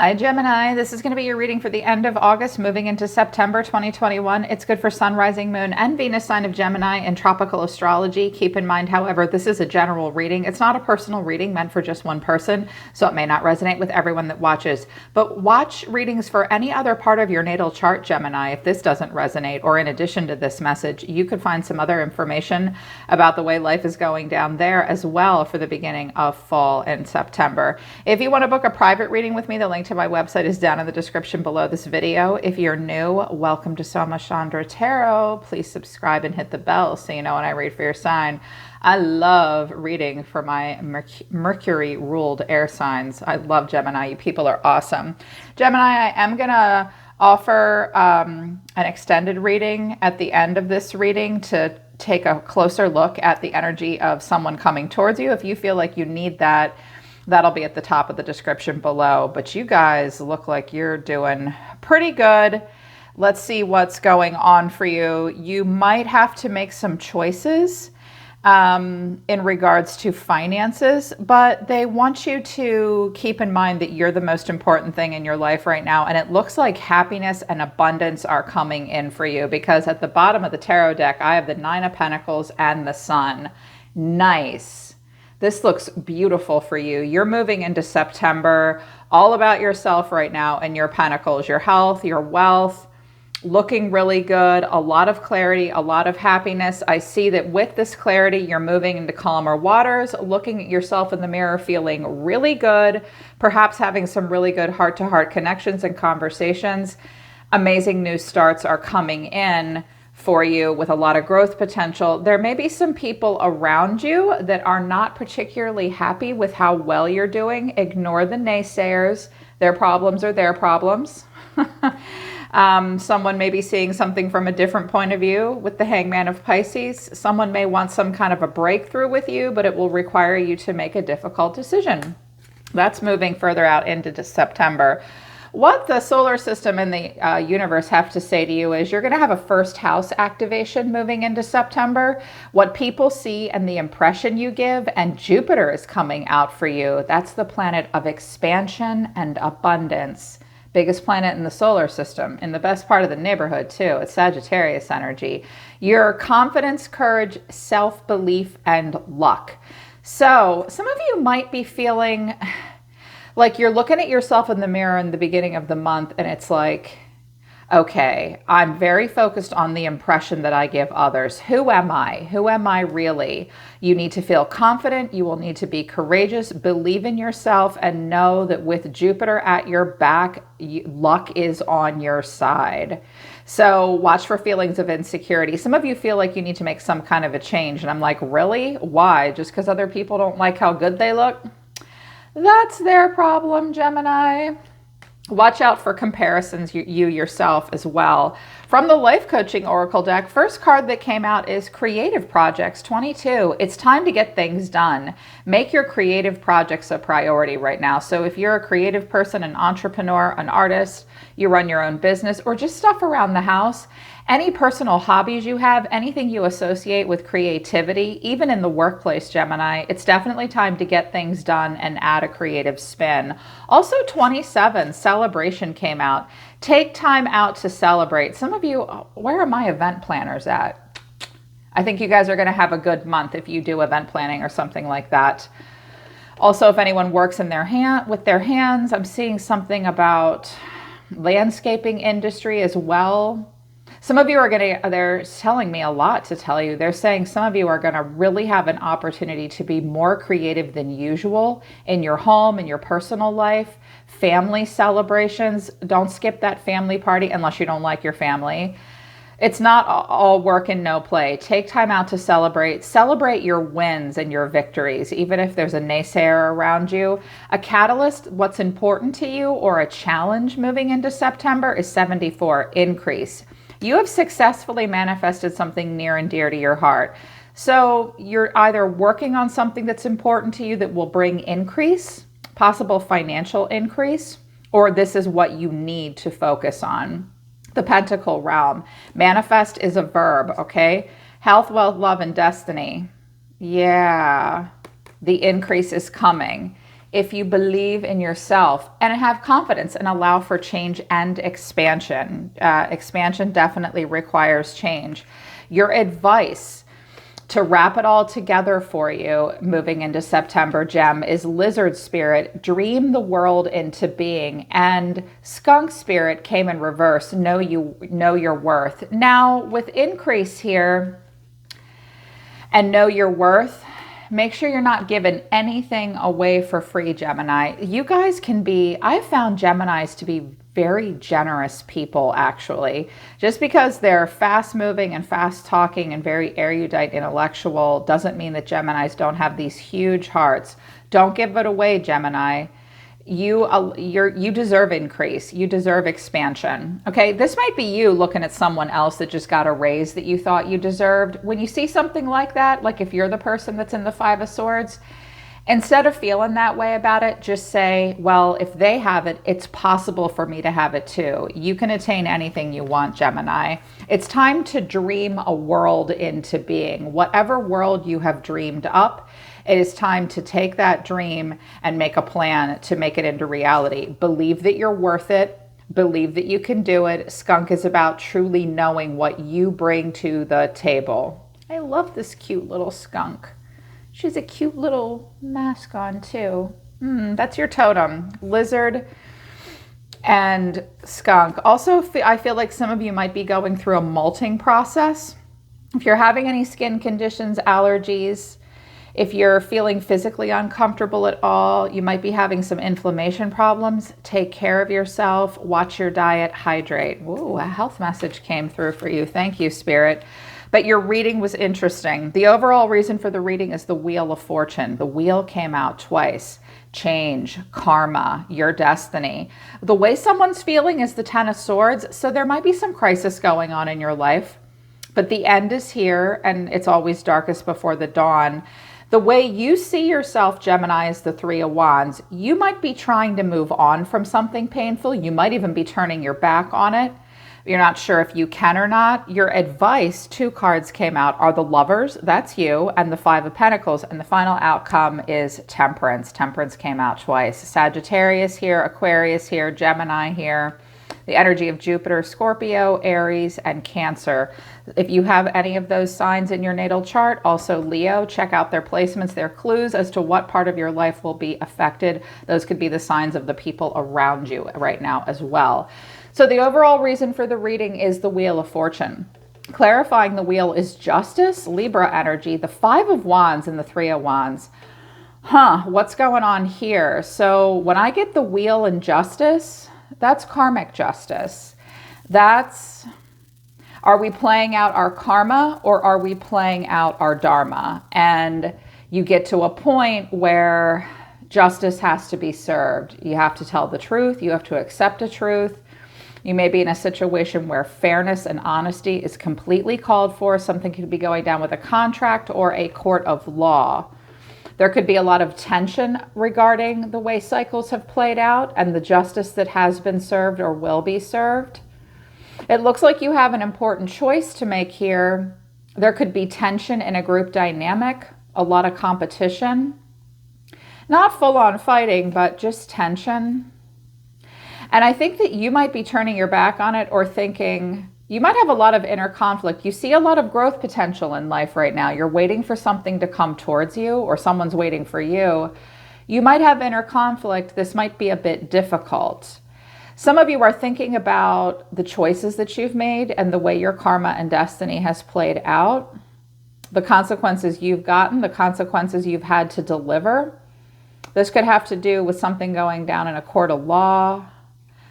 Hi Gemini, this is going to be your reading for the end of August moving into September 2021. It's good for Sun, Rising, Moon, and Venus sign of Gemini in tropical astrology. Keep in mind, however, this is a general reading. It's not a personal reading meant for just one person, so it may not resonate with everyone that watches. But watch readings for any other part of your natal chart, Gemini. If this doesn't resonate, or in addition to this message, you could find some other information about the way life is going down there as well for the beginning of fall in September. If you want to book a private reading with me, the link to my website is down in the description below this video. If you're new, welcome to Soma Chandra Tarot. Please subscribe and hit the bell so you know when I read for your sign. I love reading for my Mercury ruled air signs. I love Gemini. You people are awesome. Gemini, I am going to offer an extended reading at the end of this reading to take a closer look at the energy of someone coming towards you. If you feel like you need that, that'll be at the top of the description below. But you guys look like you're doing pretty good. Let's see what's going on for you. You might have to make some choices in regards to finances, but they want you to keep in mind that you're the most important thing in your life right now. And it looks like happiness and abundance are coming in for you, because at the bottom of the tarot deck, I have the Nine of Pentacles and the Sun. Nice. This looks beautiful for you. You're moving into September, all about yourself right now and your pentacles, your health, your wealth, looking really good, a lot of clarity, a lot of happiness. I see that with this clarity, you're moving into calmer waters, looking at yourself in the mirror, feeling really good, perhaps having some really good heart-to-heart connections and conversations. Amazing new starts are coming in for you with a lot of growth potential. There may be some people around you that are not particularly happy with how well you're doing. Ignore the naysayers. Their problems are their problems. Someone may be seeing something from a different point of view with the Hangman of Pisces. Someone may want some kind of a breakthrough with you, but it will require you to make a difficult decision. That's moving further out into September. What the solar system and the universe have to say to you is you're going to have a first house activation moving into September. What people see and the impression you give, and Jupiter is coming out for you. That's the planet of expansion and abundance. Biggest planet in the solar system, in the best part of the neighborhood too. It's Sagittarius energy. Your confidence, courage, self-belief, and luck. So some of you might be feeling like you're looking at yourself in the mirror in the beginning of the month and it's like, okay, I'm very focused on the impression that I give others. Who am I? Who am I really? You need to feel confident. You will need to be courageous, believe in yourself, and know that with Jupiter at your back, luck is on your side. So watch for feelings of insecurity. Some of you feel like you need to make some kind of a change. And I'm like, really? Why? Just because other people don't like how good they look? That's their problem, Gemini. Watch out for comparisons, you yourself as well. From the Life Coaching Oracle deck, first card that came out is Creative Projects 22. It's time to get things done. Make your creative projects a priority right now. So if you're a creative person, an entrepreneur, an artist, you run your own business, or just stuff around the house, any personal hobbies you have, anything you associate with creativity, even in the workplace, Gemini, it's definitely time to get things done and add a creative spin. Also, 27, Celebration came out. Take time out to celebrate. Some of you, where are my event planners at? I think you guys are going to have a good month if you do event planning or something like that. Also, if anyone works in with their hands, I'm seeing something about landscaping industry as well. Some of you are they're telling me a lot to tell you. They're saying some of you are going to really have an opportunity to be more creative than usual in your home, in your personal life, family celebrations. Don't skip that family party unless you don't like your family. It's not all work and no play. Take time out to celebrate. Celebrate your wins and your victories, even if there's a naysayer around you. A catalyst, what's important to you, or a challenge moving into September is 74, increase. You have successfully manifested something near and dear to your heart. So you're either working on something that's important to you that will bring increase, possible financial increase, or this is what you need to focus on. The Pentacle realm. Manifest is a verb, okay? Health, wealth, love, and destiny. Yeah, the increase is coming. if you believe in yourself and have confidence and allow for change and expansion. Expansion definitely requires change. Your advice to wrap it all together for you moving into September, Gem, is Lizard Spirit, dream the world into being. And Skunk Spirit came in reverse, know your worth. Now, with increase here and know your worth, make sure you're not giving anything away for free, Gemini. You guys can be, I've found Geminis to be very generous people, actually. Just because they're fast moving and fast talking and very erudite intellectual doesn't mean that Geminis don't have these huge hearts. Don't give it away, Gemini. You deserve increase. You deserve expansion. Okay, this might be you looking at someone else that just got a raise that you thought you deserved. When you see something like that, like if you're the person that's in the Five of Swords, instead of feeling that way about it, just say, well, if they have it, it's possible for me to have it too. You can attain anything you want, Gemini. It's time to dream a world into being. Whatever world you have dreamed up, it is time to take that dream and make a plan to make it into reality. Believe that you're worth it. Believe that you can do it. Skunk is about truly knowing what you bring to the table. I love this cute little skunk. She's a cute little mask on too. That's your totem, lizard and skunk. Also, I feel like some of you might be going through a molting process. If you're having any skin conditions, allergies, if you're feeling physically uncomfortable at all, you might be having some inflammation problems. Take care of yourself, watch your diet, hydrate. Ooh, a health message came through for you. Thank you, Spirit. But your reading was interesting. The overall reason for the reading is the Wheel of Fortune. The wheel came out twice. Change, karma, your destiny. The way someone's feeling is the Ten of Swords, so there might be some crisis going on in your life. But the end is here, and it's always darkest before the dawn. The way you see yourself, Gemini, is the Three of Wands. You might be trying to move on from something painful. You might even be turning your back on it. You're not sure if you can or not. Your advice, 2 cards came out, are the Lovers, that's you, and the Five of Pentacles. And the final outcome is Temperance. Temperance came out twice. Sagittarius here, Aquarius here, Gemini here. The energy of Jupiter, Scorpio, Aries, and Cancer. If you have any of those signs in your natal chart, also Leo, check out their placements, their clues as to what part of your life will be affected. Those could be the signs of the people around you right now as well. So the overall reason for the reading is the Wheel of Fortune. Clarifying the wheel is Justice, Libra energy, the Five of Wands, and the Three of Wands. What's going on here? So when I get the Wheel and Justice, that's karmic justice. That's, are we playing out our karma or are we playing out our dharma? And you get to a point where justice has to be served. You have to tell the truth. You have to accept the truth. You may be in a situation where fairness and honesty is completely called for. Something could be going down with a contract or a court of law. There could be a lot of tension regarding the way cycles have played out and the justice that has been served or will be served. It looks like you have an important choice to make here. There could be tension in a group dynamic, a lot of competition. Not full-on fighting, but just tension. And I think that you might be turning your back on it or thinking, you might have a lot of inner conflict. You see a lot of growth potential in life right now. You're waiting for something to come towards you or someone's waiting for you. You might have inner conflict. This might be a bit difficult. Some of you are thinking about the choices that you've made and the way your karma and destiny has played out, the consequences you've gotten, the consequences you've had to deliver. This could have to do with something going down in a court of law,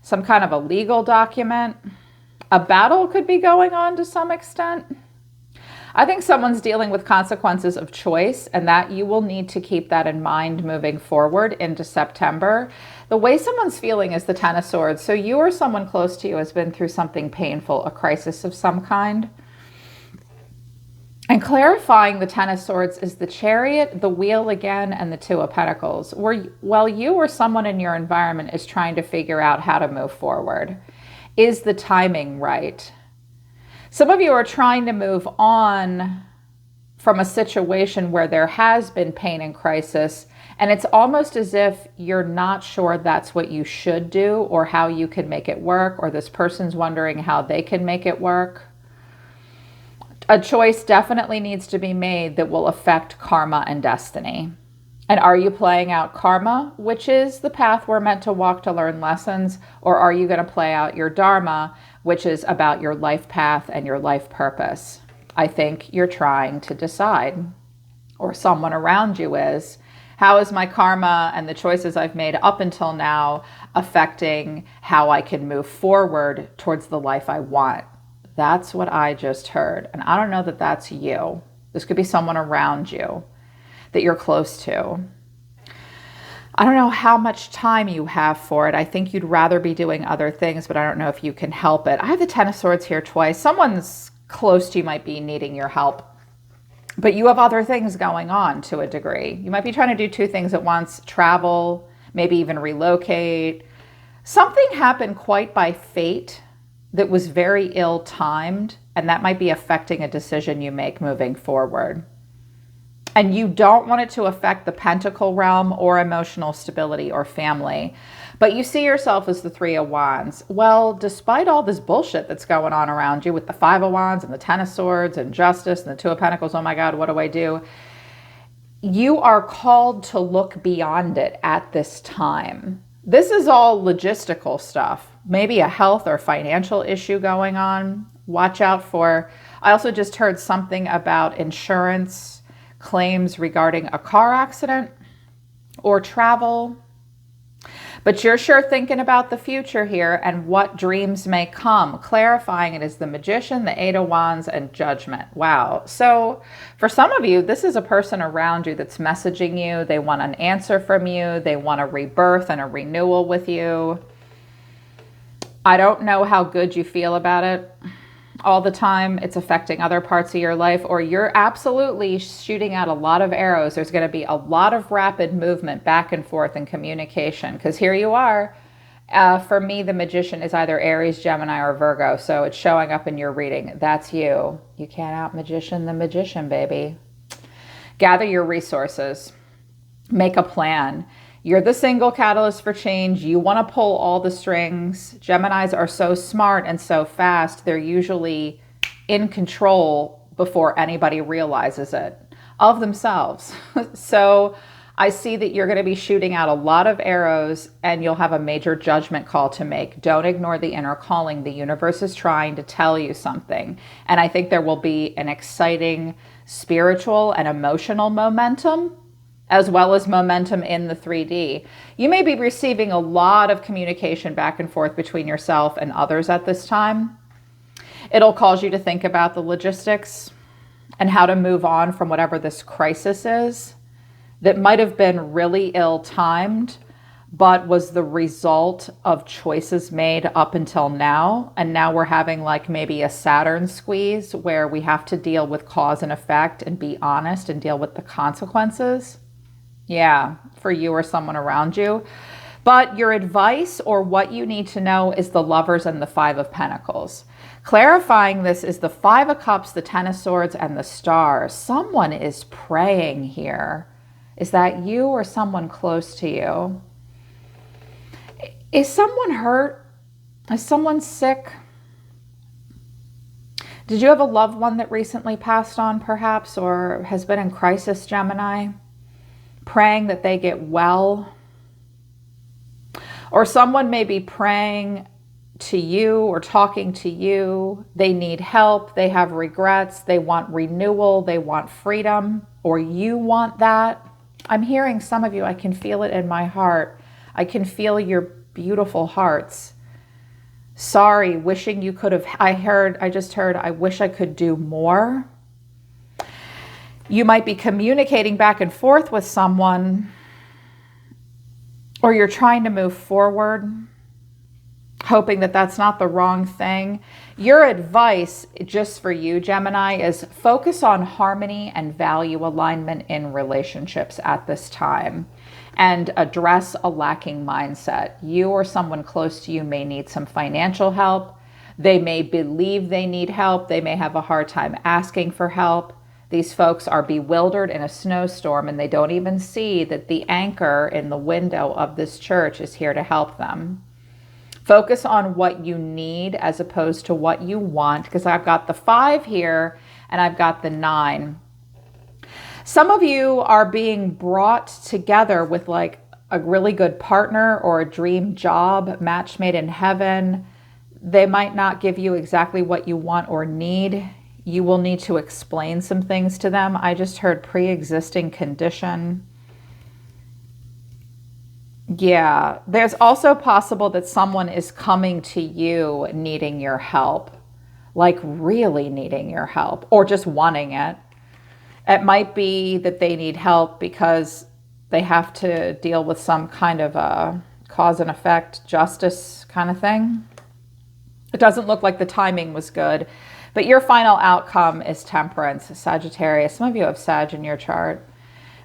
some kind of a legal document. A battle could be going on to some extent. I think someone's dealing with consequences of choice, and that you will need to keep that in mind moving forward into September. The way someone's feeling is the Ten of Swords. So you or someone close to you has been through something painful, a crisis of some kind. And clarifying the Ten of Swords is the Chariot, the Wheel again, and the Two of Pentacles. While you or someone in your environment is trying to figure out how to move forward. Is the timing right? Some of you are trying to move on from a situation where there has been pain and crisis, And it's almost as if you're not sure that's what you should do or how you can make it work, or this person's wondering how they can make it work. A choice definitely needs to be made that will affect karma and destiny. And are you playing out karma, which is the path we're meant to walk to learn lessons, or are you going to play out your dharma, which is about your life path and your life purpose? I think you're trying to decide, or someone around you is. How is my karma and the choices I've made up until now affecting how I can move forward towards the life I want? That's what I just heard. And I don't know that that's you. This could be someone around you that you're close to. I don't know how much time you have for it. I think you'd rather be doing other things, but I don't know if you can help it. I have the Ten of Swords here twice. Someone's close to you might be needing your help, but you have other things going on to a degree. You might be trying to do two things at once: travel, maybe even relocate. Something happened quite by fate that was very ill-timed, and that might be affecting a decision you make moving forward. And you don't want it to affect the pentacle realm or emotional stability or family. But you see yourself as the Three of Wands. Well, despite all this bullshit that's going on around you with the Five of Wands and the Ten of Swords and Justice and the Two of Pentacles, oh my God, what do I do? You are called to look beyond it at this time. This is all logistical stuff. Maybe a health or financial issue going on. Watch out for. I also just heard something about insurance claims regarding a car accident or travel. But you're sure thinking about the future here and what dreams may come. Clarifying it is the Magician, the Eight of Wands, and Judgment. Wow. So for some of you, this is a person around you that's messaging you. They want an answer from you. They want a rebirth and a renewal with you. I don't know how good you feel about it all the time. It's affecting other parts of your life, or you're absolutely shooting out a lot of arrows. There's going to be a lot of rapid movement back and forth in communication, because here you are. For me, the Magician is either Aries, Gemini, or Virgo, so it's showing up in your reading. That's you. You can't out-magician the Magician, baby. Gather your resources. Make a plan. You're the single catalyst for change. You want to pull all the strings. Geminis are so smart and so fast. They're usually in control before anybody realizes it of themselves. So I see that you're going to be shooting out a lot of arrows, and you'll have a major judgment call to make. Don't ignore the inner calling. The universe is trying to tell you something. And I think there will be an exciting spiritual and emotional momentum, as well as momentum in the 3D. You may be receiving a lot of communication back and forth between yourself and others at this time. It'll cause you to think about the logistics and how to move on from whatever this crisis is that might have been really ill-timed, but was the result of choices made up until now. And now we're having like maybe a Saturn squeeze where we have to deal with cause and effect and be honest and deal with the consequences. Yeah, for you or someone around you. But your advice or what you need to know is the Lovers and the Five of Pentacles. Clarifying this is the Five of Cups, the Ten of Swords, and the Stars. Someone is praying here. Is that you or someone close to you? Is someone hurt? Is someone sick? Did you have a loved one that recently passed on perhaps, or has been in crisis, Gemini? Praying that they get well. Or someone may be praying to you or talking to you. They need help. They have regrets. They want renewal. They want freedom. Or you want that. I'm hearing some of you. I can feel it in my heart. I can feel your beautiful hearts. Sorry, wishing you could have. I just heard, I wish I could do more. You might be communicating back and forth with someone, or you're trying to move forward, hoping that that's not the wrong thing. Your advice, just for you, Gemini, is focus on harmony and value alignment in relationships at this time, and address a lacking mindset. You or someone close to you may need some financial help. They may believe they need help. They may have a hard time asking for help. These folks are bewildered in a snowstorm, and they don't even see that the anchor in the window of this church is here to help them. Focus on what you need as opposed to what you want, because I've got the 5 here and I've got the 9. Some of you are being brought together with like a really good partner or a dream job, match made in heaven. They might not give you exactly what you want or need. You will need to explain some things to them. I just heard pre-existing condition. Yeah, there's also possible that someone is coming to you needing your help, like really needing your help, or just wanting it. It might be that they need help because they have to deal with some kind of a cause and effect, justice kind of thing. It doesn't look like the timing was good, but your final outcome is Temperance, Sagittarius. Some of you have Sag in your chart.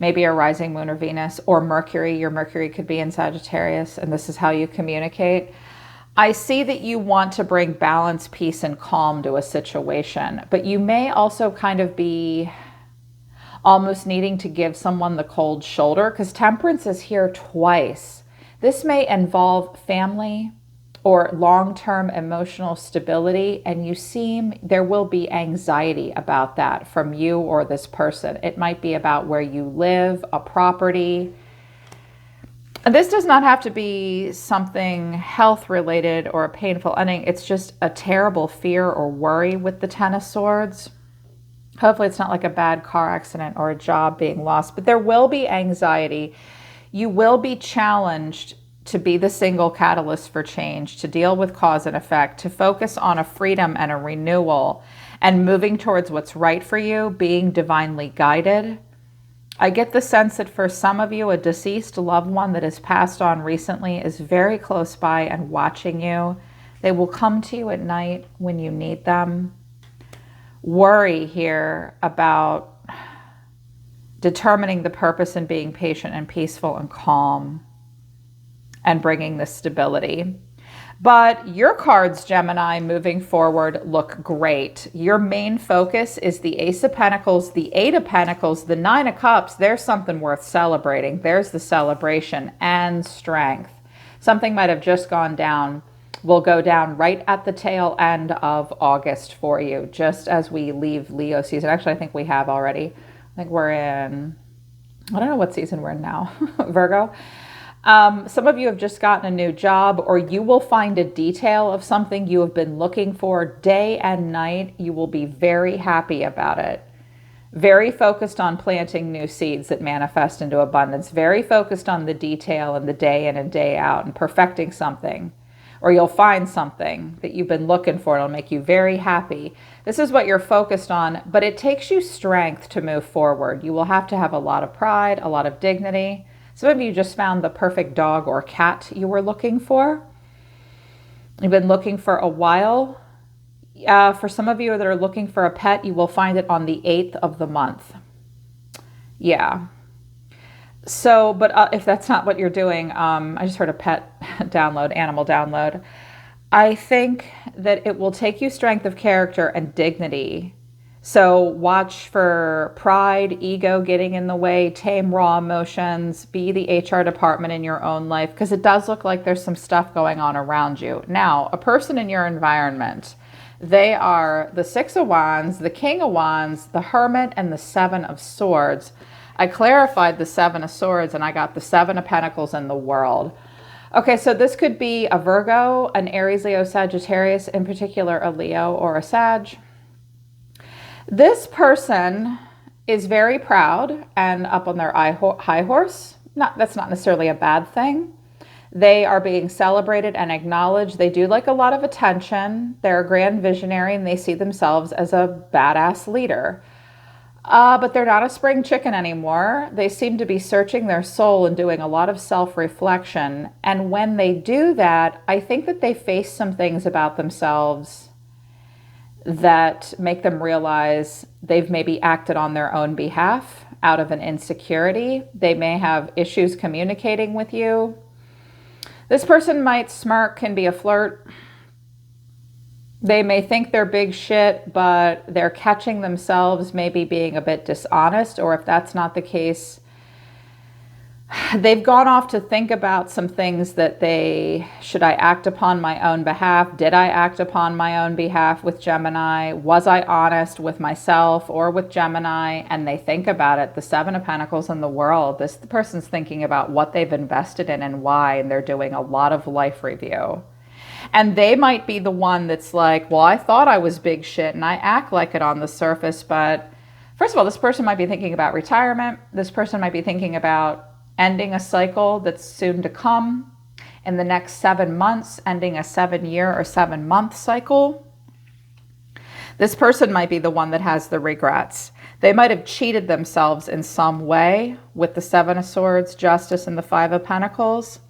Maybe a rising moon or Venus or Mercury. Your Mercury could be in Sagittarius, and this is how you communicate. I see that you want to bring balance, peace, and calm to a situation, but you may also kind of be almost needing to give someone the cold shoulder, because Temperance is here twice. This may involve family or long-term emotional stability, and there will be anxiety about that from you or this person. It might be about where you live, a property. And this does not have to be something health-related or a painful ending. It's just a terrible fear or worry with the Ten of Swords. Hopefully it's not like a bad car accident or a job being lost, but there will be anxiety. You will be challenged to be the single catalyst for change, to deal with cause and effect, to focus on a freedom and a renewal and moving towards what's right for you, being divinely guided. I get the sense that for some of you, a deceased loved one that has passed on recently is very close by and watching you. They will come to you at night when you need them. Worry here about determining the purpose and being patient and peaceful and calm and bringing the stability. But your cards, Gemini, moving forward look great. Your main focus is the Ace of Pentacles, the 8 of Pentacles, the 9 of Cups. There's something worth celebrating. There's the celebration and strength. Something might have just gone down, will go down right at the tail end of August for you, just as we leave Leo season. Actually, I think we have already. I think we're in, I don't know what season we're in now, Virgo. Some of you have just gotten a new job, or you will find a detail of something you have been looking for day and night. You will be very happy about it. Very focused on planting new seeds that manifest into abundance. Very focused on the detail and the day in and day out and perfecting something. Or you'll find something that you've been looking for. It'll make you very happy. This is what you're focused on, but it takes you strength to move forward. You will have to have a lot of pride, a lot of dignity. Some of you just found the perfect dog or cat you were looking for. You've been looking for a while. For some of you that are looking for a pet, you will find it on the 8th of the month. Yeah. So, but if that's not what you're doing, I just heard a pet download, animal download. I think that it will take you strength of character and dignity. So watch for pride, ego getting in the way, tame raw emotions, be the HR department in your own life, because it does look like there's some stuff going on around you. Now, a person in your environment, they are the 6 of Wands, the King of Wands, the Hermit, and the 7 of Swords. I clarified the 7 of Swords, and I got the 7 of Pentacles in the World. Okay, so this could be a Virgo, an Aries, Leo, Sagittarius, in particular a Leo or a Sag. This person is very proud and up on their high horse. That's not necessarily a bad thing. They are being celebrated and acknowledged. They do like a lot of attention. They're a grand visionary and they see themselves as a badass leader. But they're not a spring chicken anymore. They seem to be searching their soul and doing a lot of self-reflection. And when they do that, I think that they face some things about themselves that make them realize they've maybe acted on their own behalf out of an insecurity. They may have issues communicating with you. This person might smirk and be a flirt. They may think they're big shit, but they're catching themselves maybe being a bit dishonest, or if that's not the case, they've gone off to think about some things that should I act upon my own behalf? Did I act upon my own behalf with Gemini? Was I honest with myself or with Gemini? And they think about it. The Seven of Pentacles in the world, the person's thinking about what they've invested in and why, and they're doing a lot of life review. And they might be the one that's like, well, I thought I was big shit and I act like it on the surface. But first of all, this person might be thinking about retirement. This person might be thinking about ending a cycle that's soon to come in the next 7 months, ending a 7-year or 7-month cycle. This person might be the one that has the regrets. They might have cheated themselves in some way with the Seven of Swords, Justice, and the Five of Pentacles.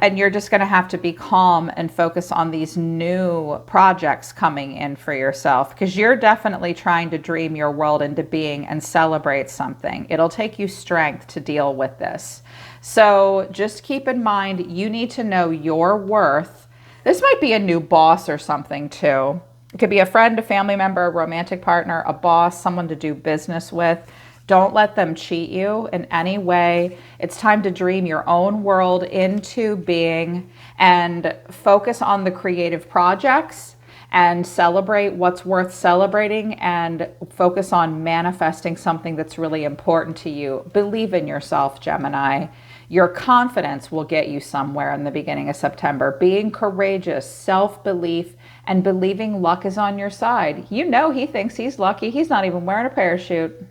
And you're just going to have to be calm and focus on these new projects coming in for yourself, because you're definitely trying to dream your world into being and celebrate something. It'll take you strength to deal with this. So just keep in mind, you need to know your worth. This might be a new boss or something too. It could be a friend, a family member, a romantic partner, a boss, someone to do business with. Don't let them cheat you in any way. It's time to dream your own world into being and focus on the creative projects and celebrate what's worth celebrating and focus on manifesting something that's really important to you. Believe in yourself, Gemini. Your confidence will get you somewhere in the beginning of September. Being courageous, self-belief, and believing luck is on your side. You know he thinks he's lucky. He's not even wearing a parachute.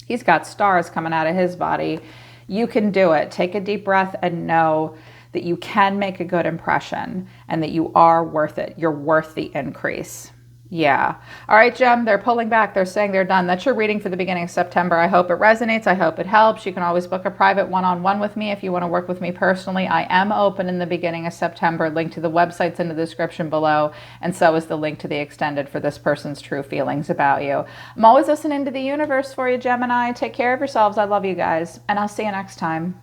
He's got stars coming out of his body. You can do it. Take a deep breath and know that you can make a good impression and that you are worth it. You're worth the increase. Yeah. All right, Gem, they're pulling back. They're saying they're done. That's your reading for the beginning of September. I hope it resonates. I hope it helps. You can always book a private one-on-one with me if you want to work with me personally. I am open in the beginning of September. Link to the website's in the description below, and so is the link to the extended for this person's true feelings about you. I'm always listening to the universe for you, Gemini. Take care of yourselves. I love you guys, and I'll see you next time.